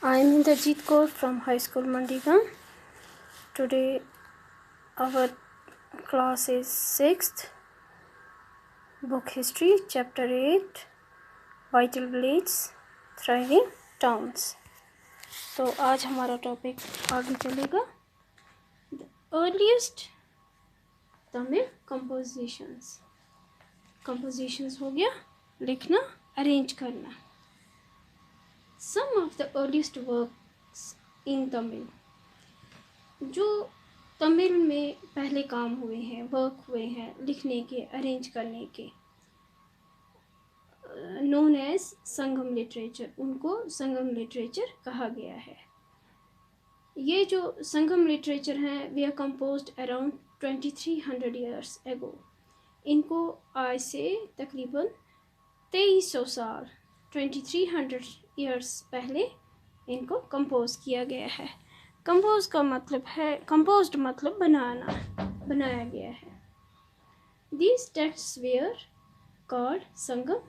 I am Inderjeet Kaur from High School Mandigam. Today our class is 6th, Book History, Chapter 8, Vital Villages, Thriving Towns. तो आज हमारा topic आगे चलेगा The earliest Tamil compositions. Compositions हो गया लिखना, arrange करना. Some of the earliest works in Tamil, जो तमिल में पहले काम हुए हैं, वर्क हुए हैं लिखने के, अरेंज करने के, नोन एज संगम लिटरेचर, उनको संगम लिटरेचर कहा गया है. ये जो संगम लिटरेचर हैं वे are composed around 2300 years ago. इनको आज से तकरीबन 2300 साल 2300 ईयर्स पहले इनको कंपोज किया गया है. कंपोज का मतलब है, कंपोज्ड मतलब बनाना, बनाया गया है. These texts were called Sangam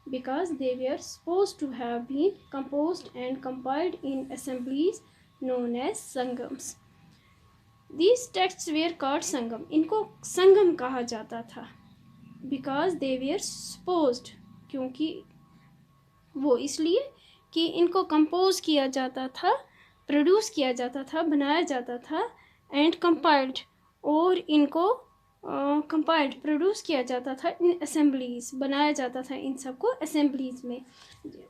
because they were supposed to have been composed and compiled in assemblies known as Sangams. These texts were called Sangam. इनको संगम कहा जाता था because they were supposed, क्योंकि वो इसलिए कि इनको कंपोज किया जाता था, प्रोड्यूस किया जाता था, बनाया जाता था, एंड कंपाइल्ड, और इनको कंपाइल्ड प्रोड्यूस किया जाता था इन असेंबलीज, बनाया जाता था इन सबको असेंबलीज में.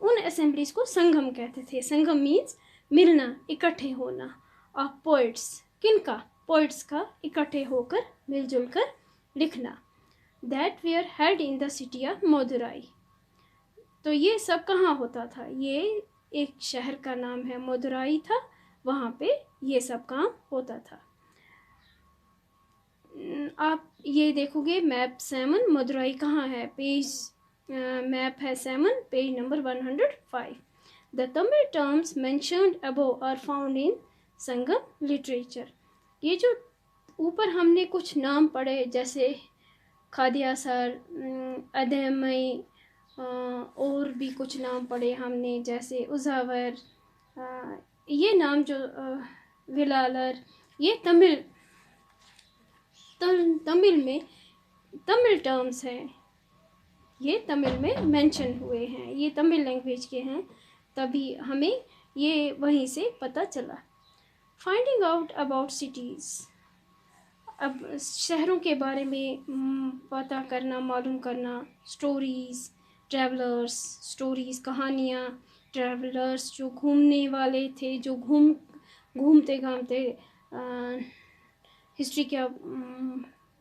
उन असेंबलीज को संगम कहते थे. संगम मीन्स मिलना, इकट्ठे होना ऑफ पोइट्स. किनका? पोइट्स का इकट्ठे होकर मिलजुल कर लिखना. That where held in the city of Madurai. तो ये सब कहाँ होता था? ये एक शहर का नाम है, मदुराई था, वहाँ पे ये सब काम होता था. आप ये देखोगे मैप 7, मदुराई कहाँ है, पेज मैप है 7, page number 105. The Tamil terms mentioned above are found in Sangam literature. ये जो ऊपर हमने कुछ नाम पढ़े, जैसे खादियासर, अदमई, और भी कुछ नाम पढ़े हमने, जैसे उजावर, ये नाम जो विलालर, ये तमिल में तमिल टर्म्स हैं. ये तमिल में मेंशन हुए हैं, ये तमिल लैंग्वेज के हैं, तभी हमें ये वहीं से पता चला. Finding out about cities. अब शहरों के बारे में पता करना, मालूम करना. स्टोरीज़, ट्रैवलर्स, स्टोरीज़, कहानियाँ. ट्रैवलर्स जो घूमने वाले थे, जो घूमते घामते हिस्ट्री क्या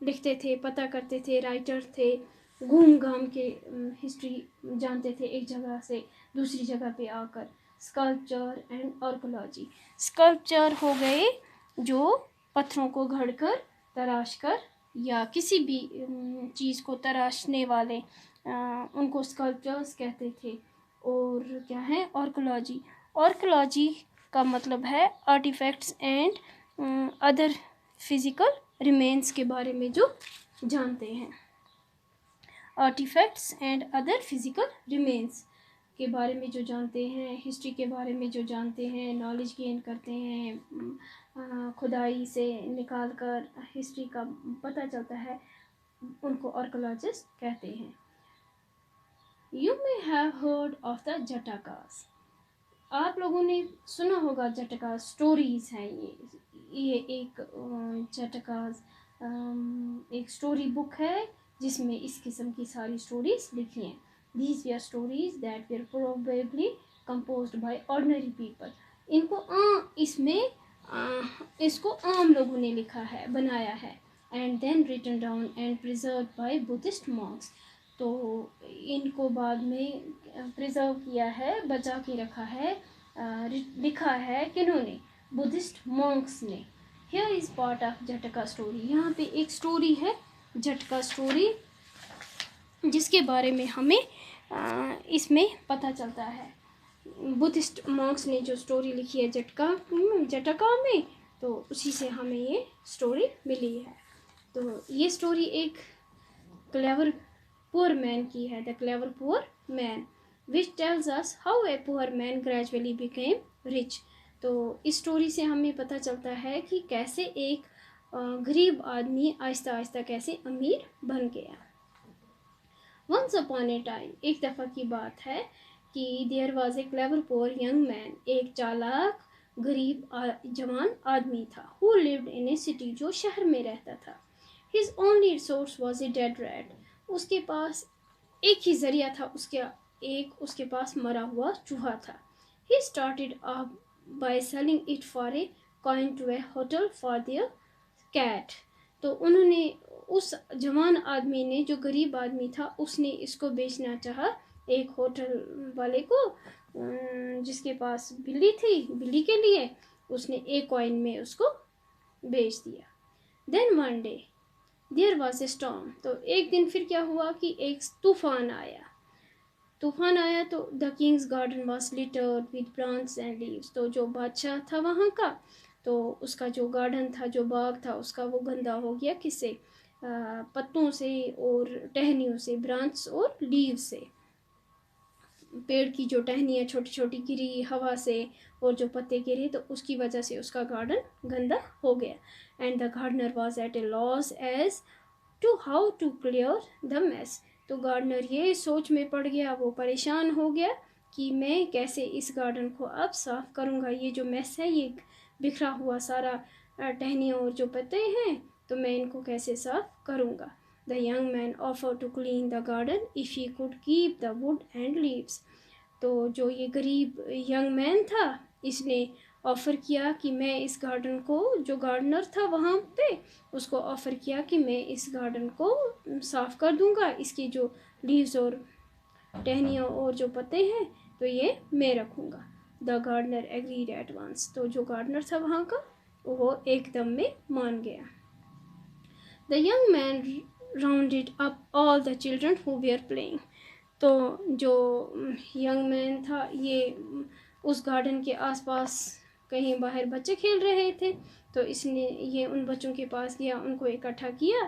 लिखते थे, पता करते थे, राइटर थे, घूम घाम के हिस्ट्री जानते थे एक जगह से दूसरी जगह पे आकर. Sculpture and archaeology. स्कल्पचर हो गए जो पत्थरों को घड़कर, तराश कर, या किसी भी चीज़ को तराशने वाले, उनको स्कल्पचर्स कहते थे. और क्या है? आर्कोलॉजी. आर्कोलॉजी का मतलब है artefacts and other physical remains के बारे में जो जानते हैं. Artefacts and other physical remains के बारे में जो जानते हैं, हिस्ट्री के बारे में जो जानते हैं, नॉलेज गेन करते हैं, खुदाई से निकाल कर हिस्ट्री का पता चलता है, उनको आर्कोलॉजिस्ट कहते हैं. You may have heard of the Jatakas. आप लोगों ने सुना होगा जटाकास. स्टोरीज़ हैं ये एक जटाकास एक स्टोरी बुक है जिसमें इस किस्म की सारी स्टोरीज लिखी हैं. These were stories that were probably composed by ordinary people. इसको आम लोगों ने लिखा है, बनाया है, and then written down and preserved by Buddhist monks. तो इनको बाद में प्रिजर्व किया है, बचा के रखा है, लिखा है किन्होंने? बुद्धिस्ट मॉन्क्स ने. Here is part of Jataka story. यहाँ पे एक स्टोरी है, जटका स्टोरी, जिसके बारे में हमें इसमें पता चलता है. बुद्धिस्ट मॉन्क्स ने जो स्टोरी लिखी है जटका में, तो उसी से हमें ये स्टोरी मिली है. तो ये स्टोरी एक क्लेवर पुअर मैन की है, the clever poor man. which tells us how a poor man gradually became rich. तो इस स्टोरी से हमें पता चलता है कि कैसे एक गरीब आदमी आहिस्ता आहिस्ता कैसे अमीर बन गया। Once upon a time, एक दफ़ा की बात है कि there was a clever poor young man, एक चालाक गरीब जवान आदमी था, who lived in a city, जो शहर में रहता था। His only source was a dead rat, उसके पास एक ही जरिया था, उसके पास मरा हुआ चूहा था। He started off by selling it for a coin to a hotel for their cat, तो उन्होंने उस जवान आदमी ने, जो गरीब आदमी था, उसने इसको बेचना चाहा एक होटल वाले को जिसके पास बिल्ली थी, बिल्ली के लिए उसने एक कॉइन में उसको बेच दिया। Then one day there was a storm, तो एक दिन फिर क्या हुआ कि एक तूफान आया तो the Kings garden was littered with branch and leaves, तो जो बादशाह था वहाँ का, तो उसका जो गार्डन था, जो बाग था उसका, वो गंदा हो गया। किससे? पत्तों से और टहनियों से, ब्रांच और लीव से। पेड़ की जो टहनियाँ छोटी छोटी गिरी हवा से और जो पत्ते गिरे, तो उसकी वजह से उसका गार्डन गंदा हो गया। And the gardener was at a loss as to how to clear the mess, तो गार्डनर ये सोच में पड़ गया, वो परेशान हो गया कि मैं कैसे इस गार्डन को अब साफ़ करूँगा। ये जो मेस है, ये बिखरा हुआ सारा टहनियाँ और जो पत्ते हैं, तो मैं इनको कैसे साफ़ करूँगा। The young man offered to clean the garden if he could keep the wood and leaves, तो जो ये गरीब यंग मैन था, इसने ऑफ़र किया कि मैं इस गार्डन को, जो गार्डनर था वहाँ पे, उसको ऑफ़र किया कि मैं इस गार्डन को साफ़ कर दूँगा, इसकी जो लीव्स और टहनियाँ और जो पत्ते हैं, तो ये मैं रखूँगा। The gardener agreed at once, तो जो गार्डनर था वहाँ का, वो एकदम में मान गया। The young man rounded up all the children who were playing, तो जो यंग मैन था, ये उस गार्डन के आसपास कहीं बाहर बच्चे खेल रहे थे, तो इसने ये उन बच्चों के पास गया, उनको इकट्ठा किया,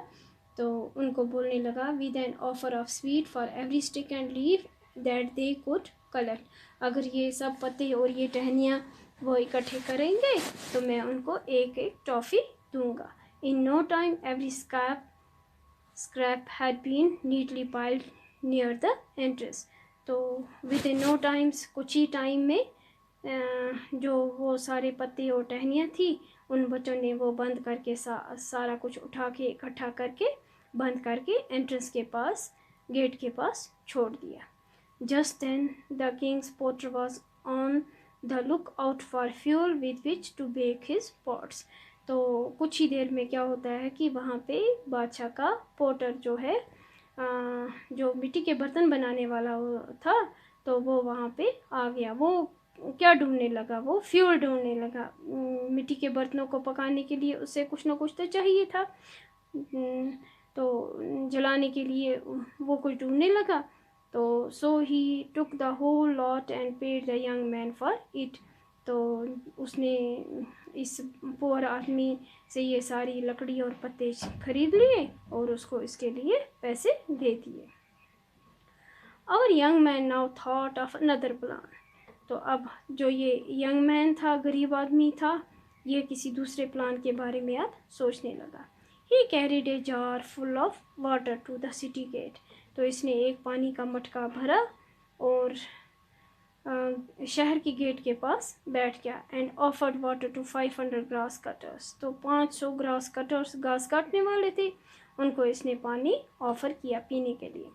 तो उनको बोलने लगा, with an offer of sweet for every stick and leaf that they could collect, अगर ये सब पत्ते और ये टहनियाँ वो इकट्ठे करेंगे तो मैं उनको एक एक टॉफ़ी दूंगा। In no time every scrap had been neatly piled near the entrance, तो विद इन नो टाइम्स, कुछ ही टाइम में जो वो सारे पत्ते और टहनियाँ थी, उन बच्चों ने वो बंद करके सारा कुछ उठा के इकट्ठा करके बंद करके एंट्रेंस के पास, गेट के पास छोड़ दिया। Just then the king's potter was on the look out for fuel with which to bake his pots, तो कुछ ही देर में क्या होता है कि वहाँ पे बादशाह का पोटर जो है, जो मिट्टी के बर्तन बनाने वाला था, तो वो वहाँ पे आ गया। वो क्या ढूंढने लगा? वो फ्यूल ढूंढने लगा। मिट्टी के बर्तनों को पकाने के लिए उसे कुछ ना कुछ तो चाहिए था, तो जलाने के लिए वो कुछ ढूंढने लगा। तो so he took the whole lot and paid the young man for it, तो उसने इस पुअर आदमी से ये सारी लकड़ी और पत्ते खरीद लिए और उसको इसके लिए पैसे दे दिए। और young man now thought of another plan, तो अब जो ये यंग मैन था, गरीब आदमी था, ये किसी दूसरे प्लान के बारे में अब सोचने लगा। He carried a jar full of water to the city gate, तो इसने एक पानी का मटका भरा और शहर के गेट के पास बैठ गया। And offered water to 500 grass cutters, तो 500 ग्रास कटर्स, घास काटने वाले थे, उनको इसने पानी ऑफर किया पीने के लिए।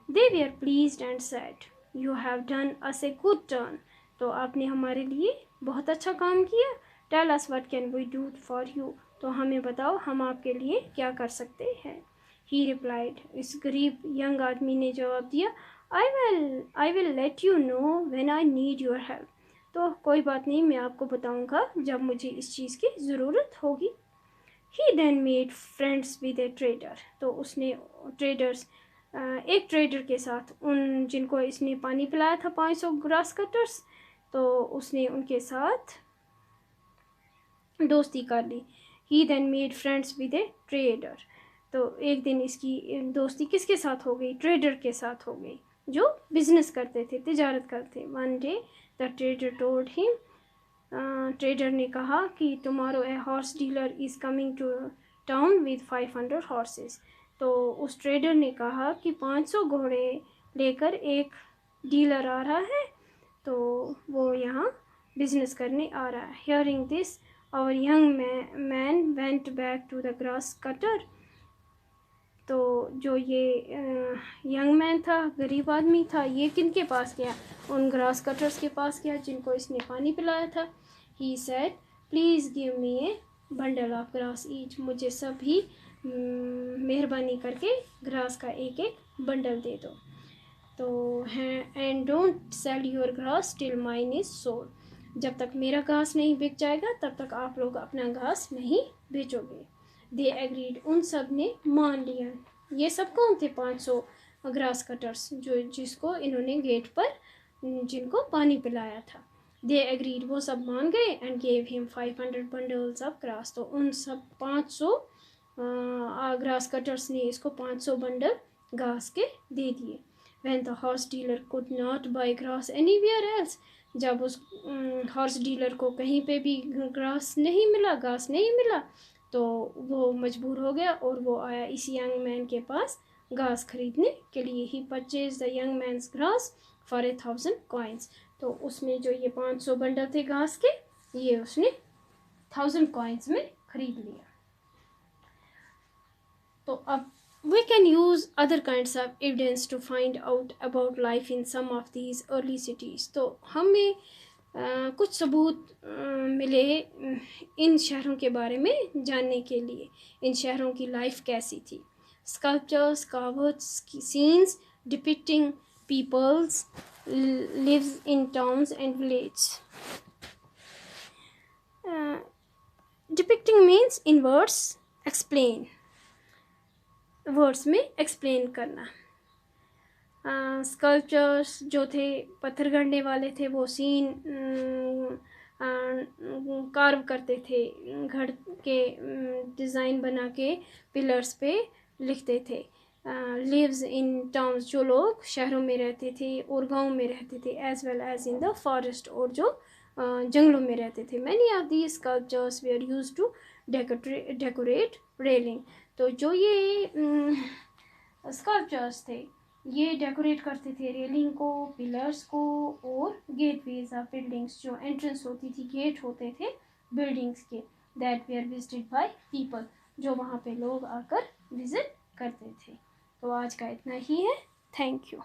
They were pleased and said, you have done us a good turn, तो आपने हमारे लिए बहुत अच्छा काम किया। Tell us what can we do for you, तो हमें बताओ हम आपके लिए क्या कर सकते हैं। ही रिप्लाइड, इस गरीब यंग आदमी ने जवाब दिया, I will let you know when I need your help, तो कोई बात नहीं, मैं आपको बताऊंगा जब मुझे इस चीज़ की ज़रूरत होगी। He then made friends with a trader, तो उसने एक ट्रेडर के साथ, उन जिनको इसने पानी पिलाया था 500 ग्रास कटर्स, तो उसने उनके साथ दोस्ती कर ली। He then made friends with a trader, तो एक दिन इसकी दोस्ती किसके साथ हो गई? ट्रेडर के साथ हो गई। जो बिजनेस करते थे, तिजारत करते। One day the trader told him, trader ने कहा कि tomorrow a horse dealer is coming to town with 500 horses. तो उस ट्रेडर ने कहा कि 500 घोड़े लेकर एक डीलर आ रहा है, तो वो यहाँ बिजनेस करने आ रहा है। Hearing this our young man went back to the grass cutter. तो जो ये यंग मैन था, गरीब आदमी था, ये किन के पास गया? उन ग्रास कटर्स के पास गया जिनको इसने पानी पिलाया था। He said, please give me A bundle of grass each. मुझे सभी मेहरबानी करके ग्रास का एक एक बंडल दे दो। तो हैं, and don't sell your grass till mine is sold. जब तक मेरा घास नहीं बिक जाएगा तब तक आप लोग अपना घास नहीं बेचोगे। दे एग्रीड, उन सब ने मान लिया। ये सब कौन थे? 500 ग्रास कटर्स, जो जिसको इन्होंने गेट पर जिनको पानी पिलाया था। दे एग्रीड, वो सब मान गए। And gave him 500 bundles of grass. तो उन सब 500 ग्रास कटर्स ने इसको 500 बंडल घास के दे दिए। When the horse dealer could not buy grass anywhere else, जब उस हॉर्स डीलर को कहीं पे भी घास नहीं मिला, तो वो मजबूर हो गया और वो आया इस यंग मैन के पास घास खरीदने के लिए। He purchase the young man's grass for 1000 coins. तो उसमें जो ये 500 बंडल थे घास के, ये उसने 1000 कॉइन्स में खरीद लिया। तो अब we can use other kinds of evidence to find out about life in some of these early cities. तो हमें कुछ सबूत मिले इन शहरों के बारे में जानने के लिए, इन शहरों की लाइफ कैसी थी। Sculptures, carved scenes depicting people's lives in towns and villages. Depicting means in words, explain, words में एक्सप्लेन करना। स्कल्पचर्स जो थे, पत्थर गढ़ने वाले थे, वो सीन कार्व करते थे, घर के डिज़ाइन बना के पिलर्स पे लिखते थे। लिव्स इन टाउन्स, जो लोग शहरों में रहते थे और गाँव में रहते थे, as well as in the forest, और जो जंगलों में रहते थे। Many of these sculptures were used to decorate railing. तो जो ये स्कल्पचर्स थे, ये डेकोरेट करते थे रेलिंग को, पिलर्स को, और गेटवेज ऑफ बिल्डिंग्स, जो एंट्रेंस होती थी, गेट होते थे बिल्डिंग्स के, that were visited by people, जो वहाँ पे लोग आकर विजिट करते थे। तो आज का इतना ही है। Thank you.